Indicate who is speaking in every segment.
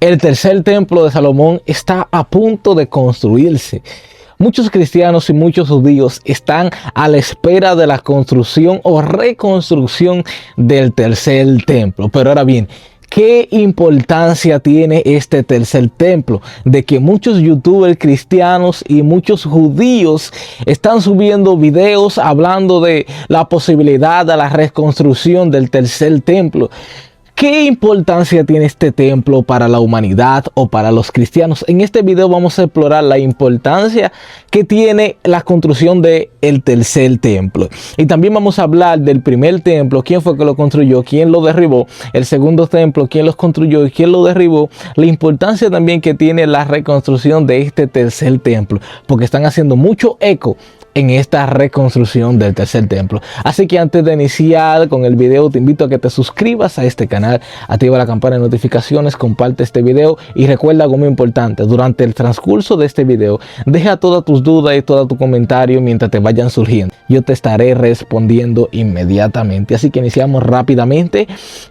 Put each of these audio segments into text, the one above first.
Speaker 1: El tercer templo de Salomón está a punto de construirse. Muchos cristianos y muchos judíos están a la espera de la construcción o reconstrucción del tercer templo. Pero ahora bien, ¿qué importancia tiene este tercer templo? De que muchos youtubers cristianos y muchos judíos están subiendo videos hablando de la posibilidad de la reconstrucción del tercer templo. ¿Qué importancia tiene este templo para la humanidad o para los cristianos? En este video vamos a explorar la importancia que tiene la construcción del tercer templo. Y también vamos a hablar del primer templo, quién fue que lo construyó, quién lo derribó. El segundo templo, quién los construyó y quién lo derribó. La importancia también que tiene la reconstrucción de este tercer templo, porque están haciendo mucho eco en esta reconstrucción del tercer templo. Así que antes de iniciar con el video, te invito a que te suscribas a este canal, activa la campana de notificaciones, comparte este video y recuerda algo muy importante: durante el transcurso de este video, deja todas tus dudas y todo tu comentario mientras te vayan surgiendo. Yo te estaré respondiendo inmediatamente. Así que iniciamos rápidamente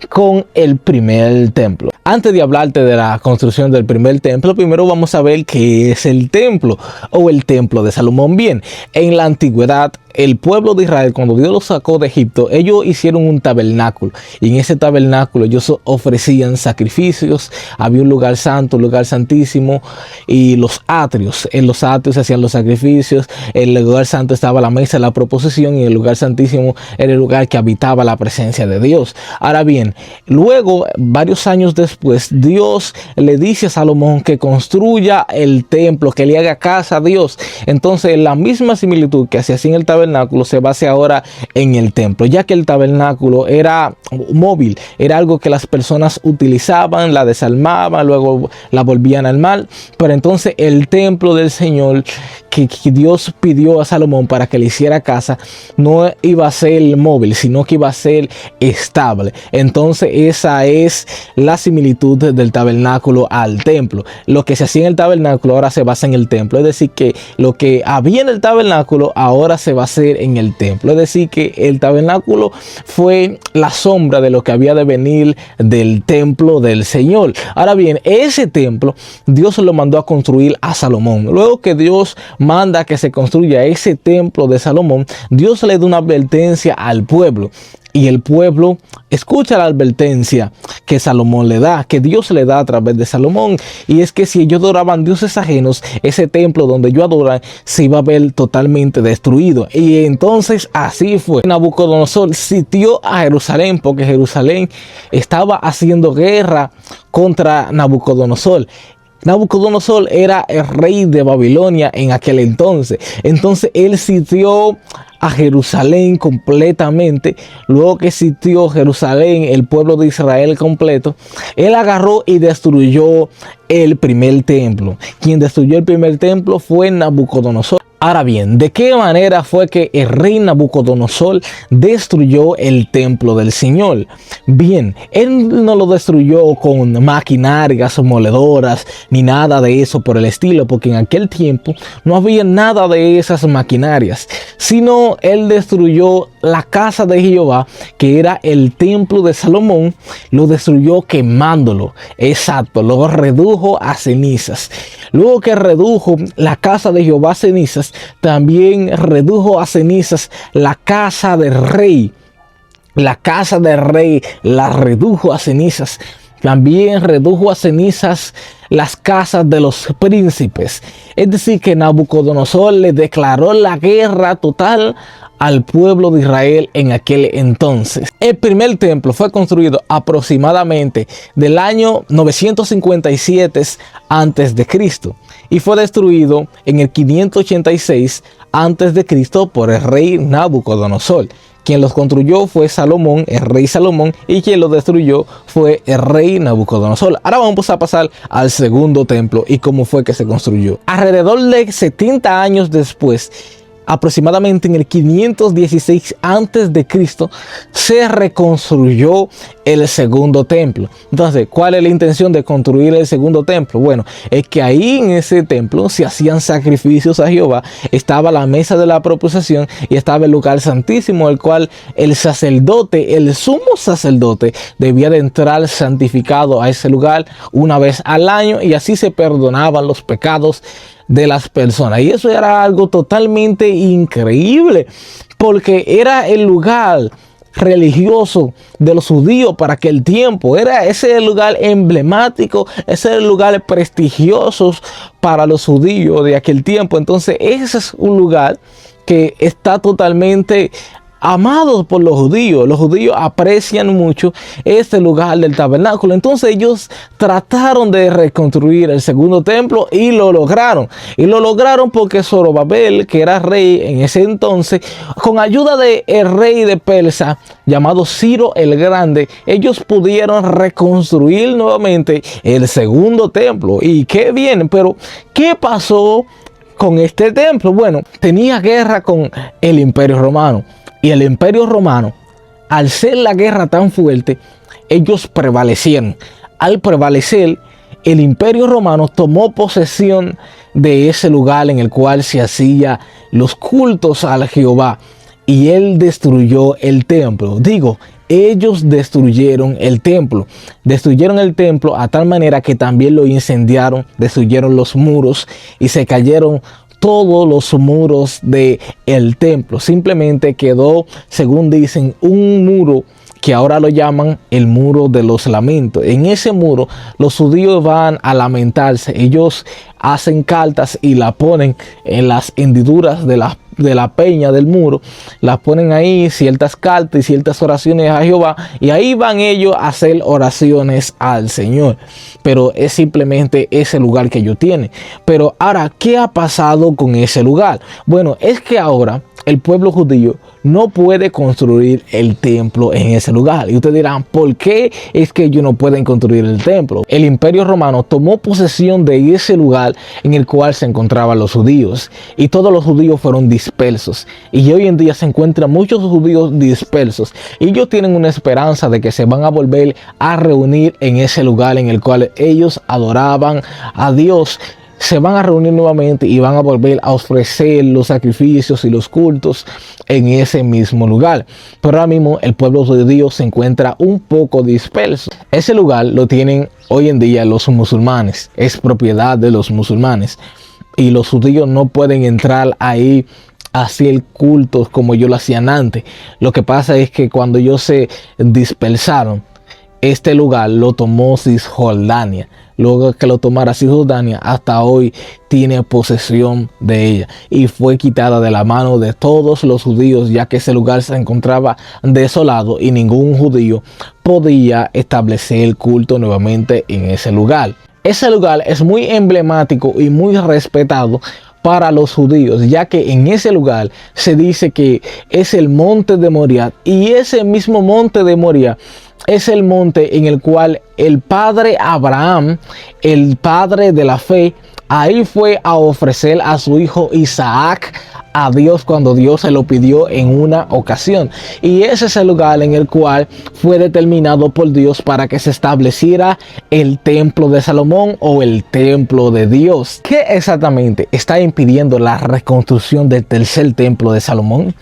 Speaker 1: con el primer templo. Antes de hablarte de la construcción del primer templo, primero vamos a ver qué es el templo o el templo de Salomón. Bien, en la antigüedad, el pueblo de Israel, cuando Dios los sacó de Egipto, ellos hicieron un tabernáculo, y en ese tabernáculo ellos ofrecían sacrificios. Había un lugar santo, un lugar santísimo, y los atrios. En los atrios se hacían los sacrificios. En el lugar santo estaba la mesa de la proposición, y el lugar santísimo era el lugar que habitaba la presencia de Dios. Ahora bien, luego, varios años después, Dios le dice a Salomón que construya el templo, que le haga casa a Dios. Entonces, la misma similitud que hacía así en el tabernáculo se basa ahora en el templo, ya que el tabernáculo era móvil, era algo que las personas utilizaban, la desarmaban, luego la volvían a armar. Pero entonces el templo del Señor que Dios pidió a Salomón para que le hiciera casa no iba a ser móvil, sino que iba a ser estable. Entonces esa es la similitud del tabernáculo al templo. Lo que se hacía en el tabernáculo ahora se basa en el templo, es decir que lo que había en el tabernáculo ahora se va a hacer en el templo. Es decir que el tabernáculo fue la sombra de lo que había de venir del templo del Señor. Ahora bien, ese templo Dios lo mandó a construir a Salomón. Luego que Dios manda que se construya ese templo de Salomón, Dios le da una advertencia al pueblo. Y el pueblo escucha la advertencia que Salomón le da, que Dios le da a través de Salomón. Y es que si ellos adoraban dioses ajenos, ese templo donde ellos adoran se iba a ver totalmente destruido. Y entonces así fue. Nabucodonosor sitió a Jerusalén, porque Jerusalén estaba haciendo guerra contra Nabucodonosor. Nabucodonosor era el rey de Babilonia en aquel entonces. Entonces él sitió a Jerusalén completamente. Luego que sitió Jerusalén, el pueblo de Israel completo, él agarró y destruyó el primer templo. Quien destruyó el primer templo fue Nabucodonosor. Ahora bien, ¿de qué manera fue que el rey Nabucodonosor destruyó el templo del Señor? Bien, él no lo destruyó con maquinarias moledoras ni nada de eso por el estilo, porque en aquel tiempo no había nada de esas maquinarias, sino él destruyó la casa de Jehová, que era el templo de Salomón, lo destruyó quemándolo. Exacto, lo redujo a cenizas. Luego que redujo la casa de Jehová a cenizas, también redujo a cenizas la casa del rey. La casa del rey la redujo a cenizas. También redujo a cenizas las casas de los príncipes. Es decir que Nabucodonosor le declaró la guerra total al pueblo de Israel en aquel entonces. El primer templo fue construido aproximadamente del año 957 antes de Cristo y fue destruido en el 586 antes de Cristo por el rey Nabucodonosor. Quien los construyó fue Salomón, el rey Salomón, y quien los destruyó fue el rey Nabucodonosor. Ahora vamos a pasar al segundo templo y cómo fue que se construyó. Alrededor de 70 años después, aproximadamente en el 516 antes de Cristo, se reconstruyó el segundo templo. Entonces, ¿cuál es la intención de construir el segundo templo? Bueno, es que ahí en ese templo se hacían sacrificios a Jehová, estaba la mesa de la proposición y estaba el lugar santísimo, el cual el sacerdote, el sumo sacerdote, debía de entrar santificado a ese lugar una vez al año, y así se perdonaban los pecados de las personas. Y eso era algo totalmente increíble, porque era el lugar religioso de los judíos para aquel tiempo. Era ese lugar emblemático, ese lugar prestigioso para los judíos de aquel tiempo. Entonces ese es un lugar que está totalmente amados por los judíos. Los judíos aprecian mucho este lugar del tabernáculo. Entonces ellos trataron de reconstruir el segundo templo y lo lograron. Y lo lograron porque Zorobabel, que era rey en ese entonces, con ayuda del rey de Persia llamado Ciro el Grande, ellos pudieron reconstruir nuevamente el segundo templo. Y qué bien, pero ¿qué pasó con este templo? Bueno, tenía guerra con el Imperio Romano. Y el Imperio Romano, al ser la guerra tan fuerte, ellos prevalecieron. Al prevalecer, el Imperio Romano tomó posesión de ese lugar en el cual se hacían los cultos al Jehová. Y él destruyó el templo. Digo, ellos destruyeron el templo. Destruyeron el templo a tal manera que también lo incendiaron, destruyeron los muros y se cayeron todos los muros del templo. Simplemente quedó, según dicen, un muro que ahora lo llaman el muro de los lamentos. En ese muro los judíos van a lamentarse. Ellos hacen cartas y la ponen en las hendiduras de la peña del muro. Las ponen ahí, ciertas cartas y ciertas oraciones a Jehová, y ahí van ellos a hacer oraciones al Señor. Pero es simplemente ese lugar que ellos tienen. Pero ahora, ¿qué ha pasado con ese lugar? Bueno, es que ahora el pueblo judío no puede construir el templo en ese lugar. Y ustedes dirán, ¿por qué es que ellos no pueden construir el templo? El Imperio Romano tomó posesión de ese lugar en el cual se encontraban los judíos, y todos los judíos fueron dispersos. Y hoy en día se encuentran muchos judíos dispersos, y ellos tienen una esperanza de que se van a volver a reunir en ese lugar en el cual ellos adoraban a Dios. Se van a reunir nuevamente y van a volver a ofrecer los sacrificios y los cultos en ese mismo lugar. Pero ahora mismo el pueblo judío se encuentra un poco disperso. Ese lugar lo tienen hoy en día los musulmanes. Es propiedad de los musulmanes. Y los judíos no pueden entrar ahí a hacer cultos como ellos lo hacían antes. Lo que pasa es que cuando ellos se dispersaron, este lugar lo tomó Cisjordania. Luego que lo tomara Cisjordania, hasta hoy tiene posesión de ella, y fue quitada de la mano de todos los judíos, ya que ese lugar se encontraba desolado y ningún judío podía establecer el culto nuevamente en ese lugar. Ese lugar es muy emblemático y muy respetado para los judíos, ya que en ese lugar se dice que es el monte de Moria, y ese mismo monte de Moria es el monte en el cual el padre Abraham, el padre de la fe, ahí fue a ofrecer a su hijo Isaac a Dios cuando Dios se lo pidió en una ocasión. Y ese es el lugar en el cual fue determinado por Dios para que se estableciera el templo de Salomón, o el templo de Dios. ¿Qué exactamente está impidiendo la reconstrucción del tercer templo de Salomón?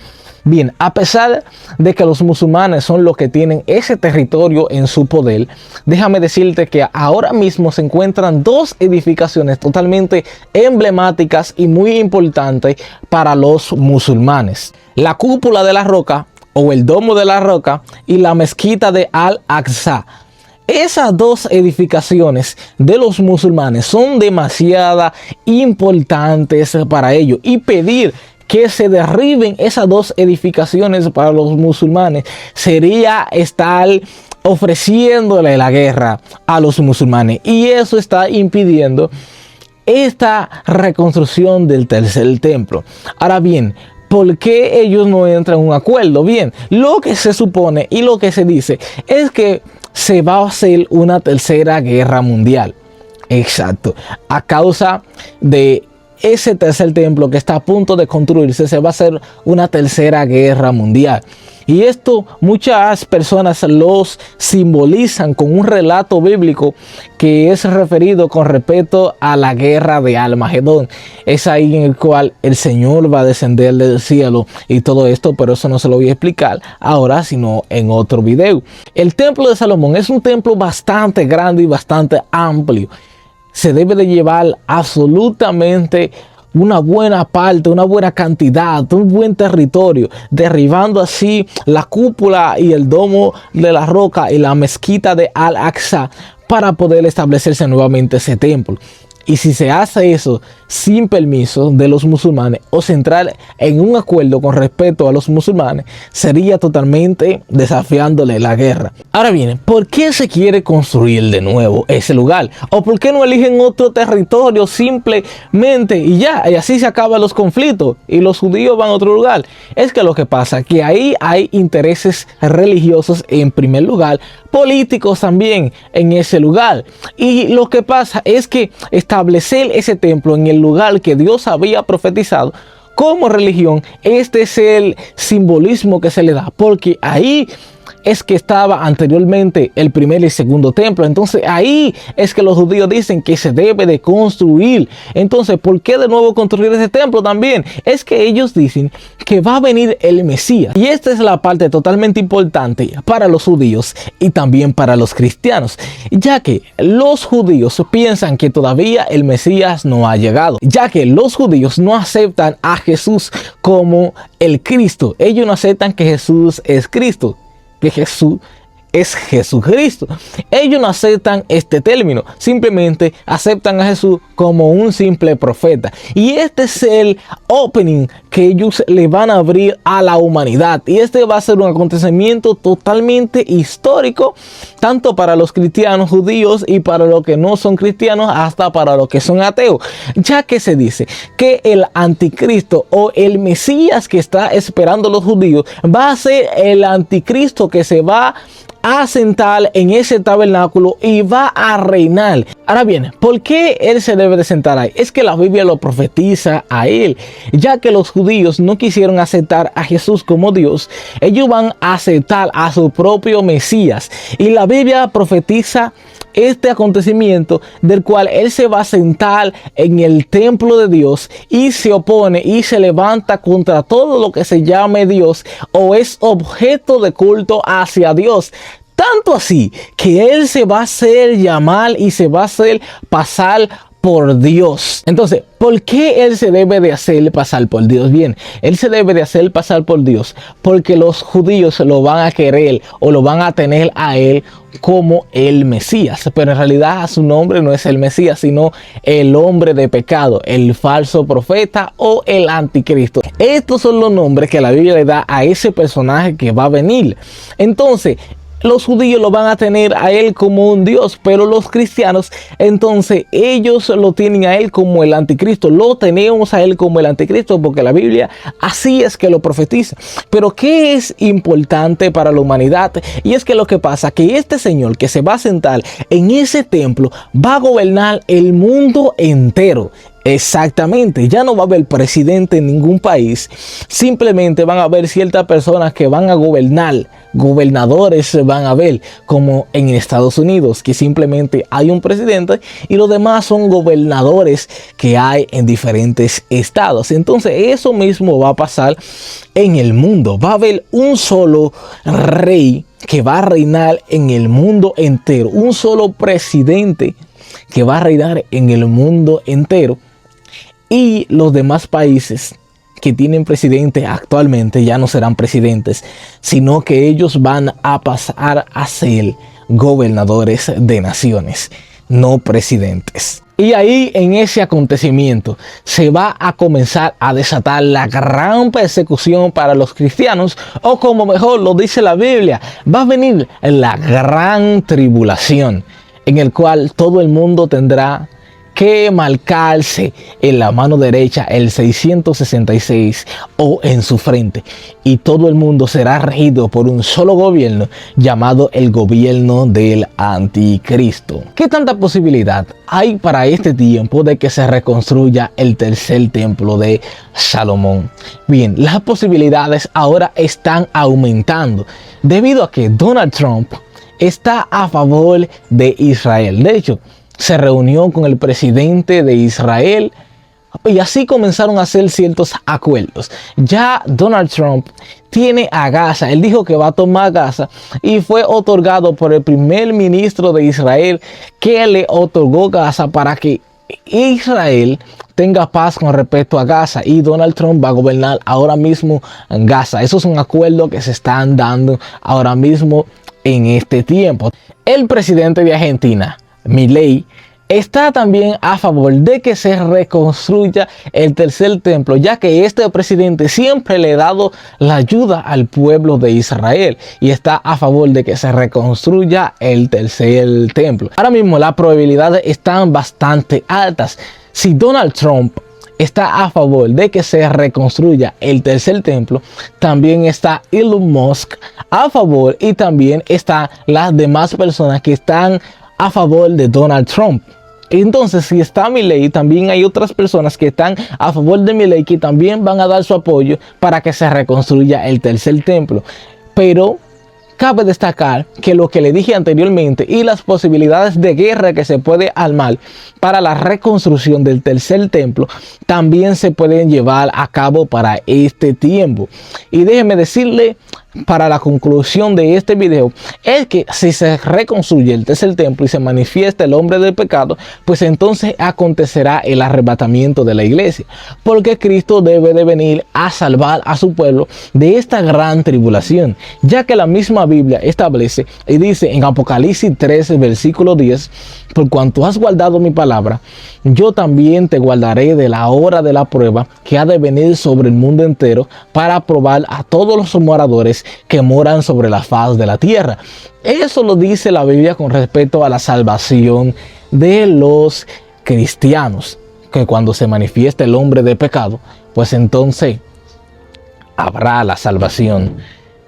Speaker 1: Bien, a pesar de que los musulmanes son los que tienen ese territorio en su poder, déjame decirte que ahora mismo se encuentran dos edificaciones totalmente emblemáticas y muy importantes para los musulmanes: la cúpula de la roca, o el domo de la roca, y la mezquita de Al-Aqsa. Esas dos edificaciones de los musulmanes son demasiado importantes para ellos, y pedir que se derriben esas dos edificaciones para los musulmanes sería estar ofreciéndole la guerra a los musulmanes, y eso está impidiendo esta reconstrucción del tercer templo. Ahora bien, ¿por qué ellos no entran en un acuerdo? Bien, lo que se supone y lo que se dice es que se va a hacer una tercera guerra mundial. Exacto, a causa de ese tercer templo que está a punto de construirse, se va a hacer una tercera guerra mundial. Y esto muchas personas los simbolizan con un relato bíblico que es referido con respecto a la guerra de Armagedón. Es ahí en el cual el Señor va a descender del cielo y todo esto, pero eso no se lo voy a explicar ahora, sino en otro video. El templo de Salomón es un templo bastante grande y bastante amplio. Se debe de llevar absolutamente una buena parte, una buena cantidad, un buen territorio, derribando así la cúpula y el domo de la roca y la mezquita de Al-Aqsa para poder establecerse nuevamente ese templo. Y si se hace eso sin permiso de los musulmanes o se entrar en un acuerdo con respecto a los musulmanes, sería totalmente desafiándole la guerra. Ahora bien, ¿por qué se quiere construir de nuevo ese lugar? ¿O por qué no eligen otro territorio simplemente y ya? Y así se acaban los conflictos y los judíos van a otro lugar. Es que lo que pasa es que ahí hay intereses religiosos en primer lugar, políticos también en ese lugar. Y lo que pasa es que establecer ese templo en el lugar que Dios había profetizado como religión, este es el simbolismo que se le da, porque ahí es que estaba anteriormente el primer y segundo templo. Entonces ahí es que los judíos dicen que se debe de construir. Entonces, ¿por qué de nuevo construir ese templo también? Es que ellos dicen que va a venir el Mesías. Y esta es la parte totalmente importante para los judíos y también para los cristianos, ya que los judíos piensan que todavía el Mesías no ha llegado, ya que los judíos no aceptan a Jesús como el Cristo. Ellos no aceptan que Jesús es Cristo, que Jesús es Jesucristo. Ellos no aceptan este término, simplemente aceptan a Jesús como un simple profeta. Y este es el opening que ellos le van a abrir a la humanidad. Y este va a ser un acontecimiento totalmente histórico, tanto para los cristianos judíos y para los que no son cristianos, hasta para los que son ateos. Ya que se dice que el anticristo o el Mesías que está esperando los judíos va a ser el anticristo que se va a sentar en ese tabernáculo y va a reinar. Ahora bien, ¿por qué él se debe de sentar ahí? Es que la Biblia lo profetiza a él, ya que los judíos no quisieron aceptar a Jesús como Dios. Ellos van a aceptar a su propio Mesías, y la Biblia profetiza este acontecimiento del cual él se va a sentar en el templo de Dios y se opone y se levanta contra todo lo que se llame Dios o es objeto de culto hacia Dios. Tanto así que él se va a hacer llamar y se va a hacer pasar por Dios. Entonces, ¿por qué él se debe de hacer pasar por Dios? Bien, él se debe de hacer pasar por Dios porque los judíos lo van a querer o lo van a tener a él como el Mesías, pero en realidad su nombre no es el Mesías, sino el hombre de pecado, el falso profeta o el anticristo. Estos son los nombres que la Biblia le da a ese personaje que va a venir. Entonces, los judíos lo van a tener a él como un Dios, pero los cristianos, entonces ellos lo tienen a él como el anticristo. Lo tenemos a él como el anticristo porque la Biblia así es que lo profetiza. Pero ¿qué es importante para la humanidad? Y es que lo que pasa que este señor que se va a sentar en ese templo va a gobernar el mundo entero. Exactamente, ya no va a haber presidente en ningún país, simplemente van a haber ciertas personas que van a gobernar, gobernadores van a haber, como en Estados Unidos, que simplemente hay un presidente y los demás son gobernadores que hay en diferentes estados. Entonces eso mismo va a pasar en el mundo, va a haber un solo rey que va a reinar en el mundo entero, un solo presidente que va a reinar en el mundo entero. Y los demás países que tienen presidentes actualmente ya no serán presidentes, sino que ellos van a pasar a ser gobernadores de naciones, no presidentes. Y ahí en ese acontecimiento se va a comenzar a desatar la gran persecución para los cristianos, o como mejor lo dice la Biblia, va a venir la gran tribulación, en el cual todo el mundo tendrá que marcarse en la mano derecha el 666 o en su frente, y todo el mundo será regido por un solo gobierno llamado el gobierno del anticristo. ¿Qué tanta posibilidad hay para este tiempo de que se reconstruya el tercer templo de Salomón? Bien, las posibilidades ahora están aumentando debido a que Donald Trump está a favor de Israel. De hecho, se reunió con el presidente de Israel y así comenzaron a hacer ciertos acuerdos. Ya Donald Trump tiene a Gaza. Él dijo que va a tomar Gaza y fue otorgado por el primer ministro de Israel, que le otorgó Gaza para que Israel tenga paz con respecto a Gaza, y Donald Trump va a gobernar ahora mismo en Gaza. Eso es un acuerdo que se están dando ahora mismo en este tiempo. El presidente de Argentina, Milei, está también a favor de que se reconstruya el tercer templo, ya que este presidente siempre le ha dado la ayuda al pueblo de Israel y está a favor de que se reconstruya el tercer templo. Ahora mismo las probabilidades están bastante altas. Si Donald Trump está a favor de que se reconstruya el tercer templo, también está Elon Musk a favor, y también están las demás personas que están a favor de Donald Trump. Entonces, si está Milei, también hay otras personas que están a favor de Milei que también van a dar su apoyo para que se reconstruya el tercer templo. Pero cabe destacar que lo que le dije anteriormente y las posibilidades de guerra que se puede armar para la reconstrucción del tercer templo también se pueden llevar a cabo para este tiempo. Y déjeme decirle, para la conclusión de este video, es que si se reconstruye el tercer templo y se manifiesta el hombre del pecado, pues entonces acontecerá el arrebatamiento de la iglesia, porque Cristo debe de venir a salvar a su pueblo de esta gran tribulación, ya que la misma Biblia establece y dice en Apocalipsis 13 versículo 10: por cuanto has guardado mi palabra, yo también te guardaré de la hora de la prueba que ha de venir sobre el mundo entero, para probar a todos los moradores que moran sobre la faz de la tierra. Eso lo dice la Biblia con respecto a la salvación de los cristianos, que cuando se manifiesta el hombre de pecado, pues entonces habrá la salvación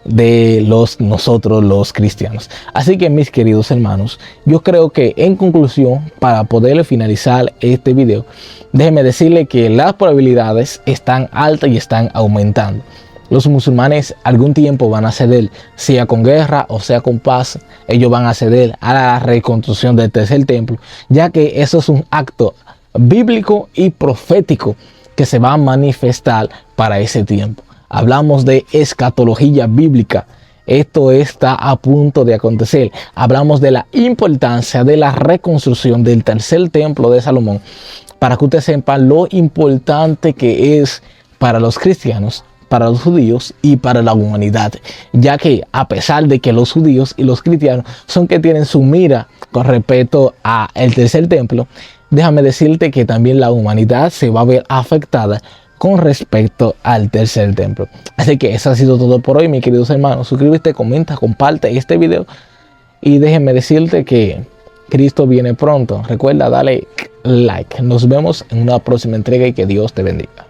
Speaker 1: de nosotros los cristianos. Así que, mis queridos hermanos, yo creo que en conclusión, para poder finalizar este video, déjenme decirle que las probabilidades están altas y están aumentando. Los musulmanes algún tiempo van a ceder, sea con guerra o sea con paz. Ellos van a ceder a la reconstrucción del tercer templo, ya que eso es un acto bíblico y profético que se va a manifestar para ese tiempo. Hablamos de escatología bíblica. Esto está a punto de acontecer. Hablamos de la importancia de la reconstrucción del tercer templo de Salomón, para que usted sepa lo importante que es para los cristianos, para los judíos y para la humanidad, ya que a pesar de que los judíos y los cristianos son que tienen su mira con respecto a el tercer templo, déjame decirte que también la humanidad se va a ver afectada con respecto al tercer templo. Así que eso ha sido todo por hoy, mis queridos hermanos. Suscríbete, comenta, comparte este video y déjenme decirte que Cristo viene pronto. Recuerda darle like. Nos vemos en una próxima entrega y que Dios te bendiga.